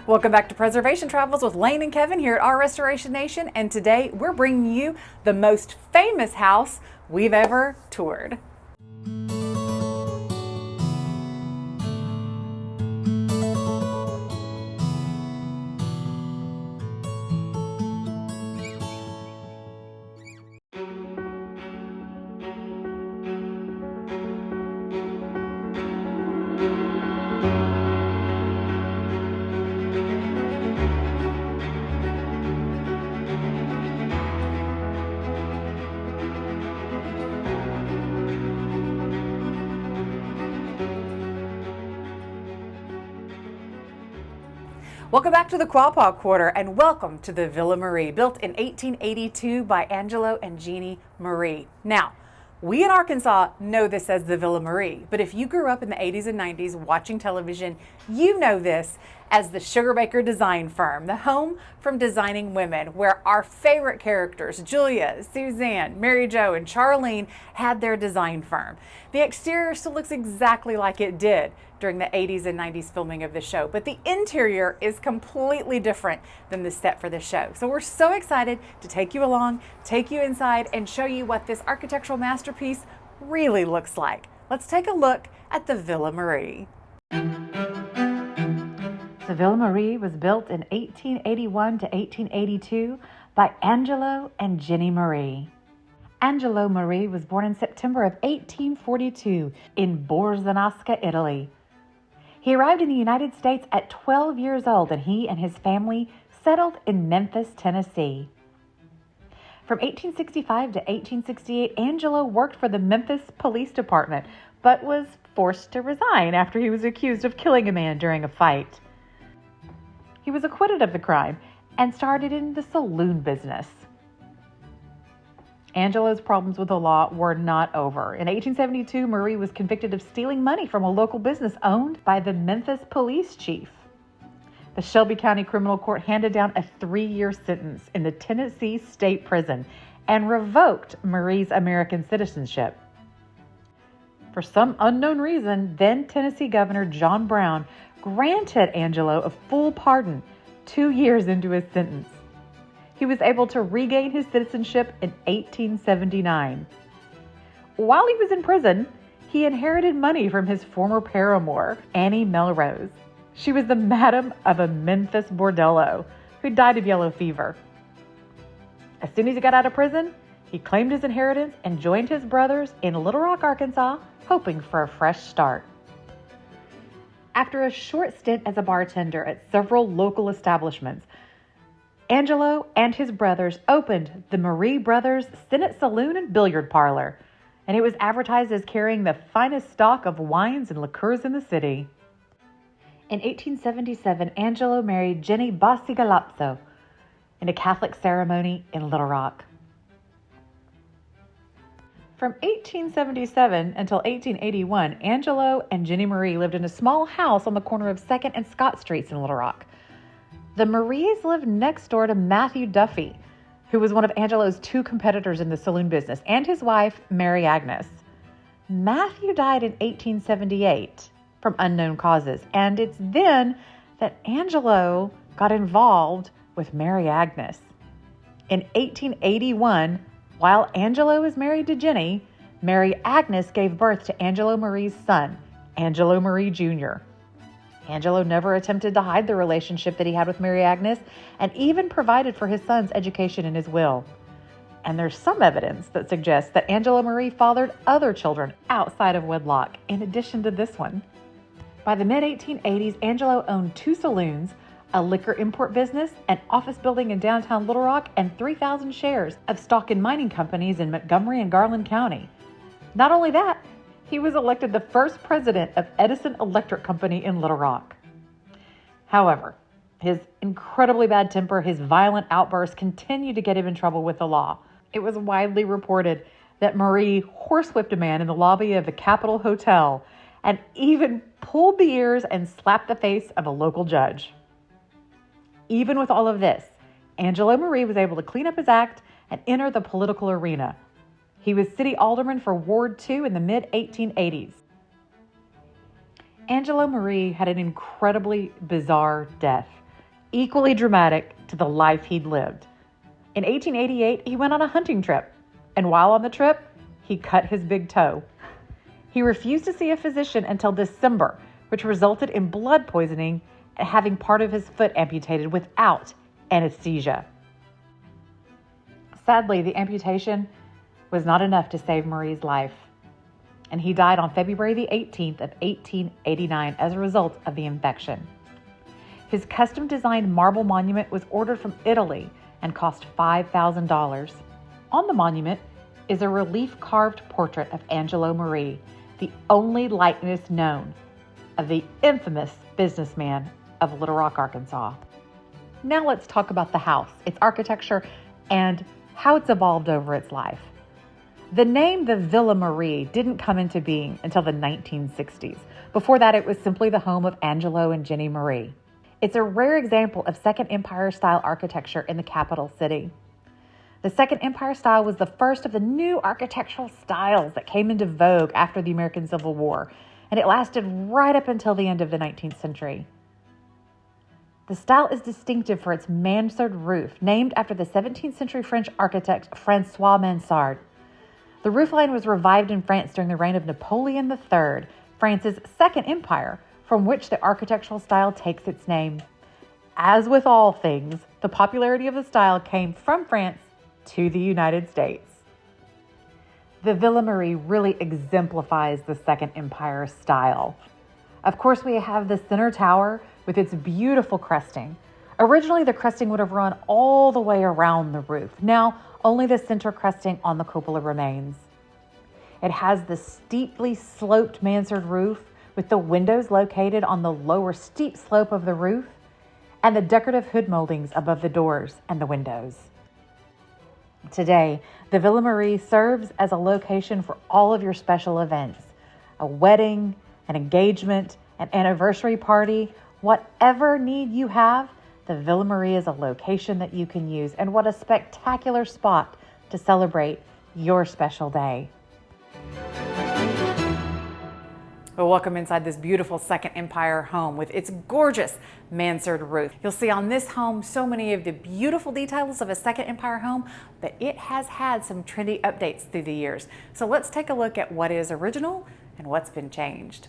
Welcome back to Preservation Travels with Lane and Kevin here at Our Restoration Nation, and today we're bringing you the most famous house we've ever toured. Welcome back to the Quapaw Quarter and welcome to the Villa Marre, built in 1882 by Angelo and Jennie Marre. Now, we in Arkansas know this as the Villa Marre, but if you grew up in the 80s and 90s watching television, you know this as the Sugarbaker Design Firm, the home from designing women, where our favorite characters, Julia, Suzanne, Mary Jo, and Charlene, had their design firm. The exterior still looks exactly like it did during the 80s and 90s filming of the show, but the interior is completely different than the set for the show. So we're so excited to take you along, take you inside, and show you what this architectural masterpiece really looks like. Let's take a look at the Villa Marre. The Villa Marre was built in 1881 to 1882 by Angelo and Jennie Marre. Angelo Marre was born in September of 1842 in Borzenasca, Italy. He arrived in the United States at 12 years old, and he and his family settled in Memphis, Tennessee. From 1865 to 1868, Angelo worked for the Memphis Police Department, but was forced to resign after he was accused of killing a man during a fight. He was acquitted of the crime and started in the saloon business. Angelo's problems with the law were not over. In 1872, Marre was convicted of stealing money from a local business owned by the Memphis police chief. The Shelby County Criminal Court handed down a 3-year sentence in the Tennessee State Prison and revoked Marre's American citizenship. For some unknown reason, then Tennessee Governor John Brown granted Angelo a full pardon 2 years into his sentence. He was able to regain his citizenship in 1879. While he was in prison, he inherited money from his former paramour, Annie Melrose. She was the madam of a Memphis bordello who died of yellow fever. As soon as he got out of prison, he claimed his inheritance and joined his brothers in Little Rock, Arkansas, hoping for a fresh start. After a short stint as a bartender at several local establishments, Angelo and his brothers opened the Marre Brothers Senate Saloon and Billiard Parlor, and it was advertised as carrying the finest stock of wines and liqueurs in the city. In 1877, Angelo married Jennie Bacigalupo in a Catholic ceremony in Little Rock. From 1877 until 1881, Angelo and Jennie Marre lived in a small house on the corner of 2nd and Scott Streets in Little Rock. The Marres lived next door to Matthew Duffy, who was one of Angelo's 2 competitors in the saloon business, and his wife, Mary Agnes. Matthew died in 1878 from unknown causes, and it's then that Angelo got involved with Mary Agnes. In 1881, while Angelo was married to Jennie, Mary Agnes gave birth to Angelo Marre's son, Angelo Marre Jr. Angelo never attempted to hide the relationship that he had with Mary Agnes and even provided for his son's education in his will. And there's some evidence that suggests that Angelo Marre fathered other children outside of wedlock, in addition to this one. By the mid-1880s, Angelo owned 2 saloons, a liquor import business, an office building in downtown Little Rock, and 3,000 shares of stock in mining companies in Montgomery and Garland County. Not only that, he was elected the first president of Edison Electric Company in Little Rock. However, his incredibly bad temper, his violent outbursts continued to get him in trouble with the law. It was widely reported that Marre horsewhipped a man in the lobby of the Capitol Hotel and even pulled the ears and slapped the face of a local judge. Even with all of this, Angelo Marre was able to clean up his act and enter the political arena. He was city alderman for Ward 2 in the mid-1880s. Angelo Marre had an incredibly bizarre death. equally dramatic to the life he'd lived. In 1888, he went on a hunting trip, and while on the trip, he cut his big toe. He refused to see a physician until December, which resulted in blood poisoning and having part of his foot amputated without anesthesia. Sadly, the amputation was not enough to save Marre's life, and he died on February the 18th of 1889 as a result of the infection. His custom-designed marble monument was ordered from Italy and cost $5,000. On the monument is a relief-carved portrait of Angelo Marre, the only likeness known of the infamous businessman of Little Rock, Arkansas. Now let's talk about the house, its architecture, and how it's evolved over its life. The name the Villa Marre didn't come into being until the 1960s. Before that, it was simply the home of Angelo and Jennie Marre. It's a rare example of Second Empire style architecture in the capital city. The Second Empire style was the first of the new architectural styles that came into vogue after the American Civil War, and it lasted right up until the end of the 19th century. The style is distinctive for its mansard roof, named after the 17th century French architect François Mansard. The roofline was revived in France during the reign of Napoleon III, France's Second Empire, from which the architectural style takes its name. As with all things, the popularity of the style came from France to the United States. The Villa Marre really exemplifies the Second Empire style. Of course, we have the center tower with its beautiful cresting. Originally, the cresting would have run all the way around the roof. Now, only the center cresting on the cupola remains. It has the steeply sloped mansard roof with the windows located on the lower steep slope of the roof and the decorative hood moldings above the doors and the windows. Today, the Villa Marre serves as a location for all of your special events, a wedding, an engagement, an anniversary party, whatever need you have, the Villa Marre is a location that you can use, and what a spectacular spot to celebrate your special day. Well, welcome inside this beautiful Second Empire home with its gorgeous mansard roof. You'll see on this home so many of the beautiful details of a Second Empire home, but it has had some trendy updates through the years. So let's take a look at what is original and what's been changed.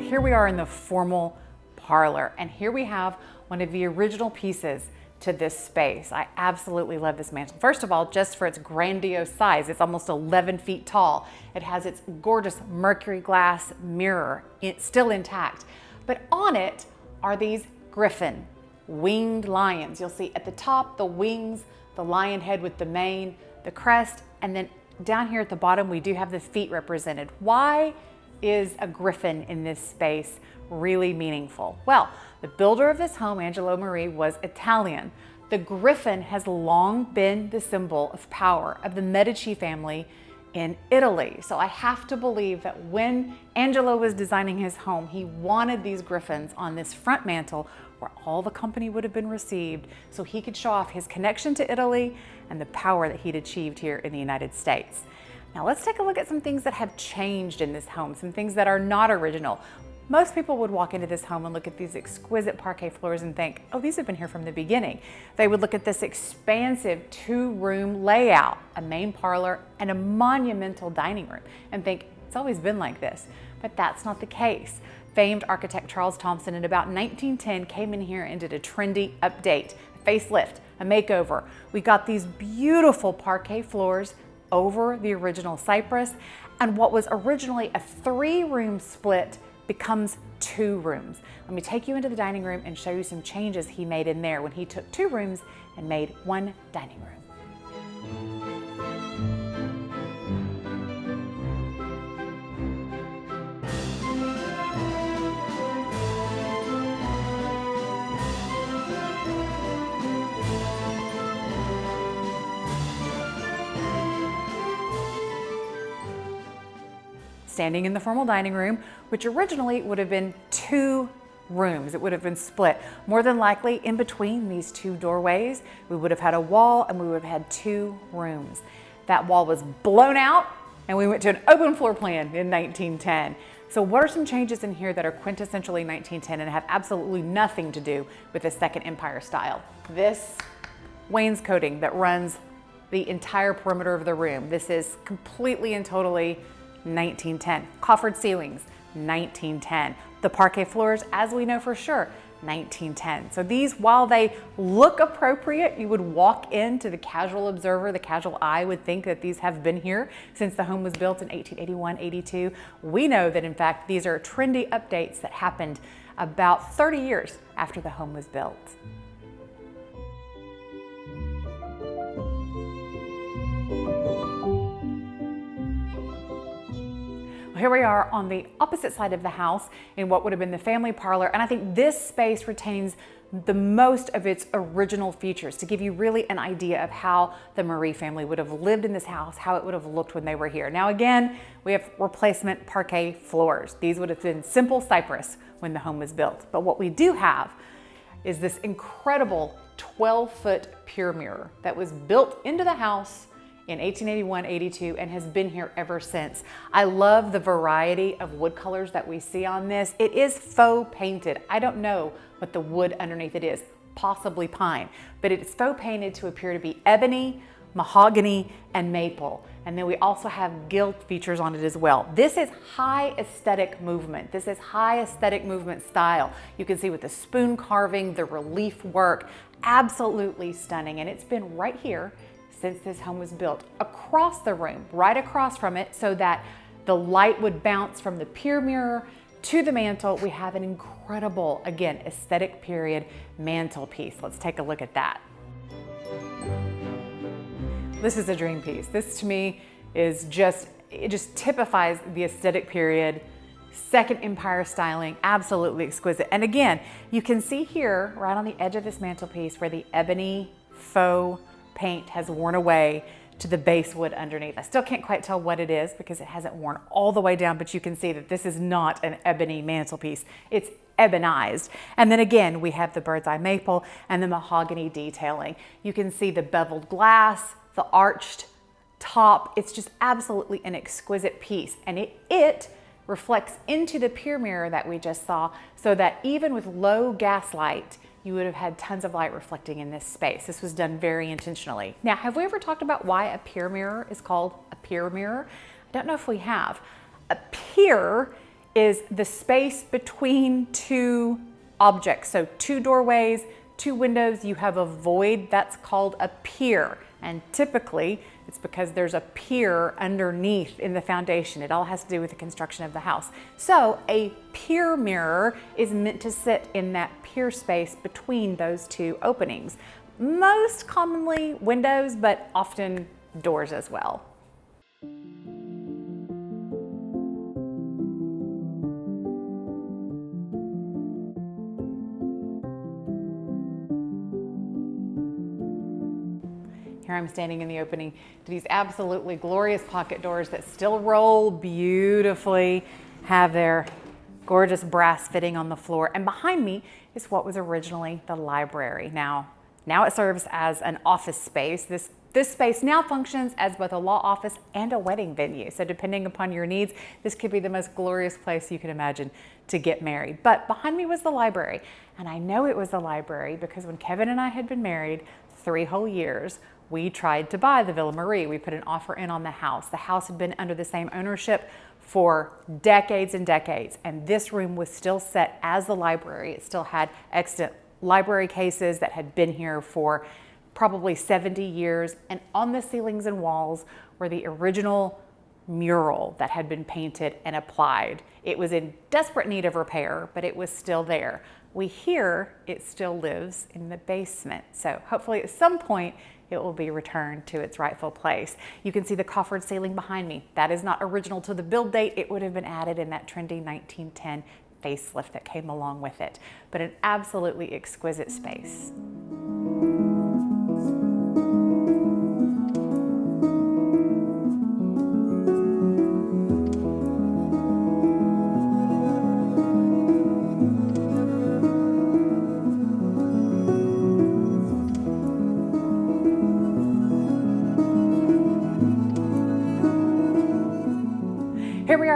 Here we are in the formal parlor, and here we have one of the original pieces to this space. I absolutely love this mantel. First of all, just for its grandiose size, it's almost 11 feet tall. It has its gorgeous mercury glass mirror, it's still intact. But on it are these griffin winged lions. You'll see at the top the wings, the lion head with the mane, the crest, and then down here at the bottom we do have the feet represented. Why is a griffin in this space really meaningful? Well, the builder of this home, Angelo Marre, was Italian. The griffin has long been the symbol of power of the Medici family in Italy. So I have to believe that when Angelo was designing his home, he wanted these griffins on this front mantle where all the company would have been received, so he could show off his connection to Italy and the power that he'd achieved here in the United States. Now let's take a look at some things that have changed in this home, some things that are not original. Most people would walk into this home and look at these exquisite parquet floors and think, oh, these have been here from the beginning. They would look at this expansive two-room layout, a main parlor and a monumental dining room, and think, it's always been like this. But that's not the case. Famed architect Charles Thompson in about 1910 came in here and did a trendy update, a facelift, a makeover. We got these beautiful parquet floors over the original cypress, and what was originally a 3-room split becomes 2 rooms. Let me take you into the dining room and show you some changes he made in there when he took 2 rooms and made 1 dining room. standing in the formal dining room, which originally would have been 2 rooms. It would have been split. More than likely, in between these 2 doorways, we would have had a wall and we would have had 2 rooms. That wall was blown out and we went to an open floor plan in 1910. So what are some changes in here that are quintessentially 1910 and have absolutely nothing to do with the Second Empire style? This wainscoting that runs the entire perimeter of the room. This is completely and totally 1910. Coffered ceilings, 1910. The parquet floors, as we know for sure, 1910. So these, while they look appropriate, you would walk into the casual observer, the casual eye would think that these have been here since the home was built in 1881, 82. We know that in fact, these are trendy updates that happened about 30 years after the home was built. Here we are on the opposite side of the house in what would have been the family parlor, and I think this space retains the most of its original features to give you really an idea of how the Marre family would have lived in this house, how it would have looked when they were here. Now again, we have replacement parquet floors. These would have been simple cypress when the home was built, but what we do have is this incredible 12-foot pier mirror that was built into the house in 1881, 82, and has been here ever since. I love the variety of wood colors that we see on this. It is faux painted. I don't know what the wood underneath it is, possibly pine, but it's faux painted to appear to be ebony, mahogany, and maple. And then we also have gilt features on it as well. This is high aesthetic movement. This is high aesthetic movement style. You can see with the spoon carving, the relief work, absolutely stunning. And it's been right here since this home was built, across the room, right across from it, so that the light would bounce from the pier mirror to the mantle. We have an incredible, again, aesthetic period mantelpiece. Let's take a look at that. This is a dream piece. This to me is it just typifies the aesthetic period, Second Empire styling, absolutely exquisite. And again, you can see here, right on the edge of this mantelpiece, where the ebony faux paint has worn away to the base wood underneath. I still can't quite tell what it is because it hasn't worn all the way down, but you can see that this is not an ebony mantelpiece. It's ebonized. And then again, we have the bird's eye maple and the mahogany detailing. You can see the beveled glass, the arched top. It's just absolutely an exquisite piece. And it reflects into the pier mirror that we just saw, so that even with low gas light, you would have had tons of light reflecting in this space. This was done very intentionally. Now, have we ever talked about why a pier mirror is called a pier mirror? I don't know if we have. A pier is the space between 2 objects. So 2 doorways, 2 windows, you have a void, that's called a pier. And typically, it's because there's a pier underneath in the foundation. It all has to do with the construction of the house. So a pier mirror is meant to sit in that pier space between those 2 openings. Most commonly windows, but often doors as well. Here I'm standing in the opening to these absolutely glorious pocket doors that still roll beautifully, have their gorgeous brass fitting on the floor. And behind me is what was originally the library. Now it serves as an office space. This space now functions as both a law office and a wedding venue. So depending upon your needs, this could be the most glorious place you can imagine to get married. But behind me was the library. And I know it was the library because when Kevin and I had been married 3 whole years, we tried to buy the Villa Marre. We put an offer in on the house. The house had been under the same ownership for decades and decades, and this room was still set as the library. It still had extant library cases that had been here for probably 70 years, and on the ceilings and walls were the original mural that had been painted and applied. It was in desperate need of repair, but it was still there. We hear it still lives in the basement, so hopefully at some point it will be returned to its rightful place. You can see the coffered ceiling behind me. That is not original to the build date. It would have been added in that trendy 1910 facelift that came along with it, but an absolutely exquisite space.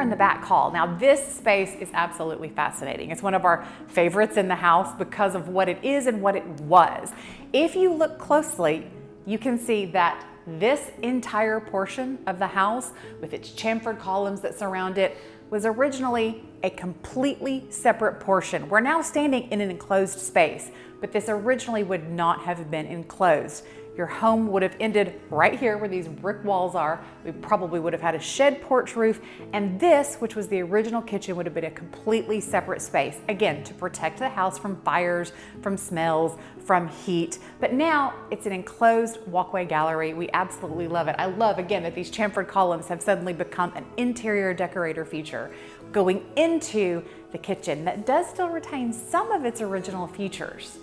in the back hall. Now this space is absolutely fascinating. It's one of our favorites in the house because of what it is and what it was. If you look closely, you can see that this entire portion of the house with its chamfered columns that surround it was originally a completely separate portion. We're now standing in an enclosed space, but this originally would not have been enclosed. Your home would have ended right here where these brick walls are. We probably would have had a shed porch roof, and this, which was the original kitchen, would have been a completely separate space. Again, to protect the house from fires, from smells, from heat. But now it's an enclosed walkway gallery. We absolutely love it. I love, again, that these chamfered columns have suddenly become an interior decorator feature going into the kitchen that does still retain some of its original features.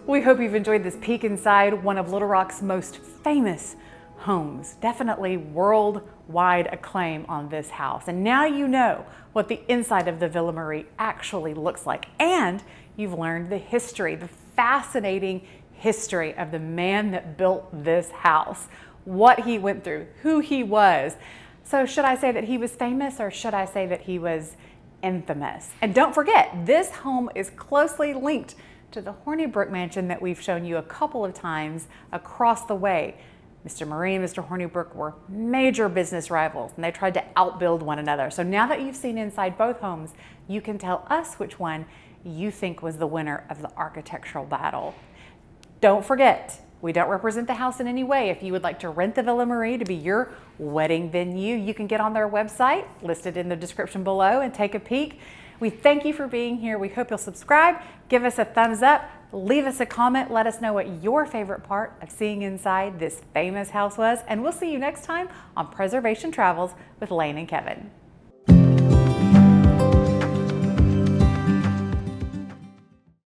We hope you've enjoyed this peek inside one of Little Rock's most famous homes. Definitely worldwide acclaim on this house. And now you know what the inside of the Villa Marre actually looks like. And you've learned the history, the fascinating history of the man that built this house, what he went through, who he was. So should I say that he was famous, or should I say that he was infamous? And don't forget, this home is closely linked to the Hornibrook mansion that we've shown you a couple of times across the way. Mr. Marre and Mr. Hornibrook were major business rivals, and they tried to outbuild one another. So now that you've seen inside both homes, you can tell us which one you think was the winner of the architectural battle. Don't forget, we don't represent the house in any way. If you would like to rent the Villa Marre to be your wedding venue, you can get on their website, listed in the description below, and take a peek. We thank you for being here. We hope you'll subscribe, give us a thumbs up, leave us a comment, let us know what your favorite part of seeing inside this famous house was, and we'll see you next time on Preservation Travels with Lane and Kevin.